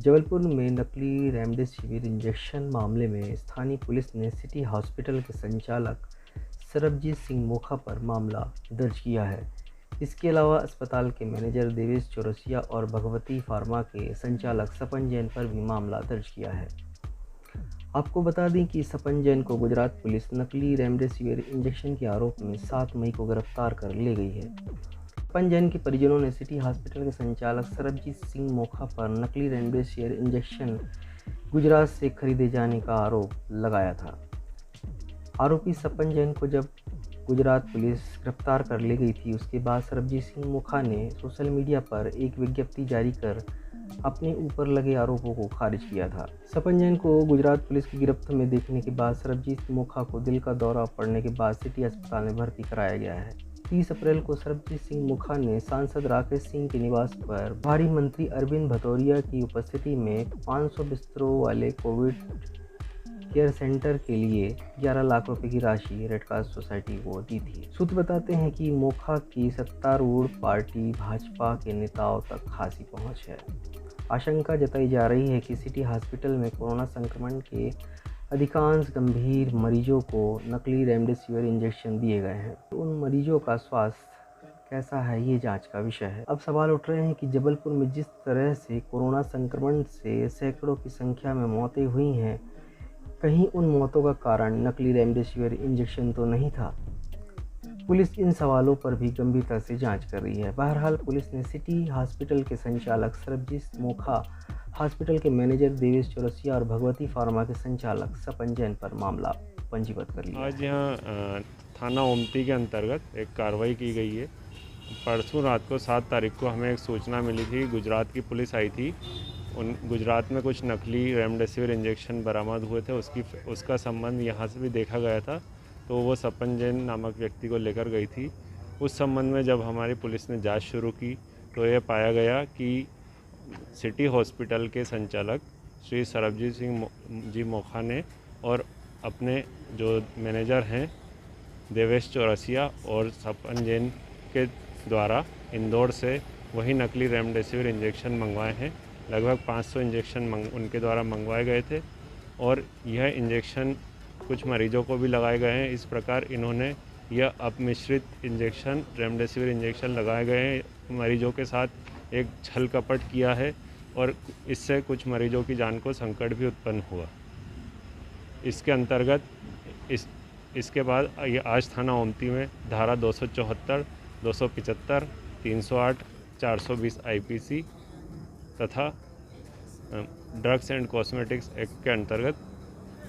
जबलपुर में नकली remdesivir injection मामले में स्थानीय पुलिस ने सिटी हॉस्पिटल के संचालक सरबजीत सिंह मोखा पर मामला दर्ज किया है। इसके अलावा अस्पताल के मैनेजर देवेश चौरसिया और भगवती फार्मा के संचालक सपन जैन पर भी मामला दर्ज किया है। आपको बता दें कि सपन जैन को गुजरात पुलिस नकली रेमडेसिविर इंजेक्शन के आरोप में 7 मई को गिरफ्तार कर ले गई है। सपन जैन के परिजनों ने सिटी हॉस्पिटल के संचालक सरबजीत सिंह मोखा पर नकली रेमडेसिविर इंजेक्शन गुजरात से खरीदे जाने का आरोप लगाया था। आरोपी सपन जैन को जब गुजरात पुलिस गिरफ्तार कर ले गई थी, उसके बाद सरबजीत सिंह मोखा ने सोशल मीडिया पर एक विज्ञप्ति जारी कर अपने ऊपर लगे आरोपों को खारिज किया था। सपन जैन को गुजरात पुलिस की गिरफ्त में देखने के बाद सरबजीत मोखा को दिल का दौरा पड़ने के बाद सिटी अस्पताल में भर्ती कराया गया है। 30 अप्रैल को सरबजीत सिंह मोखा ने सांसद राकेश सिंह के निवास पर भारी मंत्री अरविंद भदौरिया की उपस्थिति में 500 बिस्तरों वाले कोविड केयर सेंटर के लिए 11 लाख रुपए की राशि रेड क्रॉस सोसाइटी को दी थी। सूत्र बताते हैं कि मोखा की सत्तारूढ़ पार्टी भाजपा के नेताओं तक खासी पहुंच है। आशंका जताई जा रही है कि सिटी हॉस्पिटल में कोरोना संक्रमण के अधिकांश गंभीर मरीजों को नकली रेमडेसिविर इंजेक्शन दिए गए हैं। तो उन मरीजों का स्वास्थ्य कैसा है, ये जांच का विषय है। अब सवाल उठ रहे हैं कि जबलपुर में जिस तरह से कोरोना संक्रमण से सैकड़ों की संख्या में मौतें हुई हैं, कहीं उन मौतों का कारण नकली रेमडेसिविर इंजेक्शन तो नहीं था। पुलिस इन सवालों पर भी गंभीरता से जांच कर रही है। बहरहाल पुलिस ने सिटी हॉस्पिटल के संचालक सरबजीत मोखा, हॉस्पिटल के मैनेजर देवेश चौरसिया और भगवती फार्मा के संचालक सपन जैन पर मामला पंजीबद्ध कर लिया। आज यहाँ थाना ओमती के अंतर्गत एक कार्रवाई की गई है। परसों रात को 7 तारीख को हमें एक सूचना मिली थी, गुजरात की पुलिस आई थी। गुजरात में कुछ नकली रेमडेसिविर इंजेक्शन बरामद हुए थे, उसका संबंध यहाँ से भी देखा गया था। तो वो सपन जैन नामक व्यक्ति को लेकर गई थी। उस संबंध में जब हमारी पुलिस ने जांच शुरू की तो ये पाया गया कि सिटी हॉस्पिटल के संचालक श्री सरबजीत सिंह जी मोखा ने और अपने जो मैनेजर हैं देवेश चौरसिया और सपन जैन के द्वारा इंदौर से वही नकली रेमडेसिविर इंजेक्शन मंगवाए हैं। लगभग 500 इंजेक्शन उनके द्वारा मंगवाए गए थे और यह इंजेक्शन कुछ मरीजों को भी लगाए गए हैं। इस प्रकार इन्होंने यह अपमिश्रित इंजेक्शन रेमडेसिविर इंजेक्शन लगाए गए हैं। मरीजों के साथ एक छल कपट किया है और इससे कुछ मरीजों की जान को संकट भी उत्पन्न हुआ। इसके अंतर्गत इसके बाद ये आज थाना ओमती में धारा 274, 275, 308, 420 IPC तथा ड्रग्स एंड कॉस्मेटिक्स एक्ट के अंतर्गत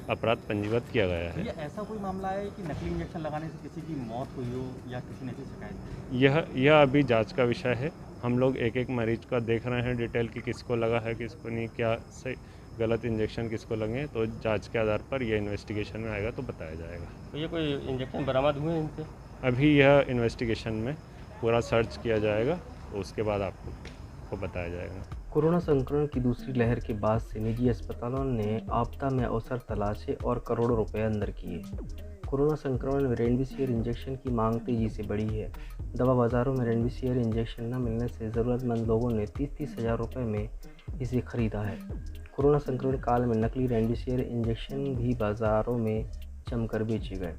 अपराध पंजीबद्ध किया गया है। ये ऐसा कोई मामला है कि नकली इंजेक्शन लगाने से किसी की मौत हुई हो या किसी ने ऐसी शिकायत? यह अभी जांच का विषय है। हम लोग एक एक मरीज का देख रहे हैं डिटेल कि किसको लगा है, किसको नहीं, क्या से गलत इंजेक्शन किसको लगे। तो जांच के आधार पर यह इन्वेस्टिगेशन में आएगा तो बताया जाएगा। तो ये कोई इंजेक्शन बरामद हुए हैं इनसे? अभी यह इन्वेस्टिगेशन में पूरा सर्च किया जाएगा, तो उसके बाद आपको बताया जाएगा। कोरोना संक्रमण की दूसरी लहर के बाद से निजी अस्पतालों ने आपदा में अवसर तलाशे और करोड़ों रुपए अंदर किए। कोरोना संक्रमण में रेमडेसिविर इंजेक्शन की मांग तेजी से बढ़ी है। दवा बाज़ारों में रेमडेसिविर इंजेक्शन न मिलने से ज़रूरतमंद लोगों ने 30-30 हज़ार रुपये में इसे खरीदा है। कोरोना संक्रमण काल में नकली रेमडेसिविर इंजेक्शन भी बाज़ारों में जमकर बेचे गए।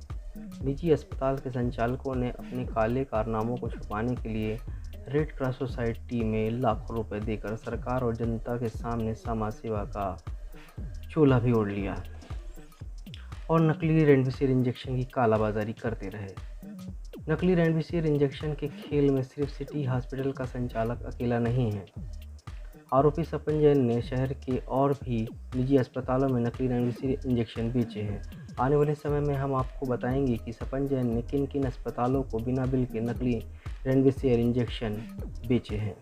निजी अस्पताल के संचालकों ने अपने काले कारनामों को छुपाने के लिए रेड क्रॉस सोसाइटी में लाखों रुपए देकर सरकार और जनता के सामने समाज सेवा का चूल्हा भी ओढ़ लिया और नकली रेमडेसिविर इंजेक्शन की कालाबाजारी करते रहे। नकली रेमडेसिविर इंजेक्शन के खेल में सिर्फ सिटी हॉस्पिटल का संचालक अकेला नहीं है। आरोपी सपन जैन ने शहर के और भी निजी अस्पतालों में नकली रेमडेसिविर इंजेक्शन बेचे हैं। आने वाले समय में हम आपको बताएंगे कि सपन जैन ने किन किन अस्पतालों को बिना बिल के नकली रेमडेसिविर इंजेक्शन बेचे हैं।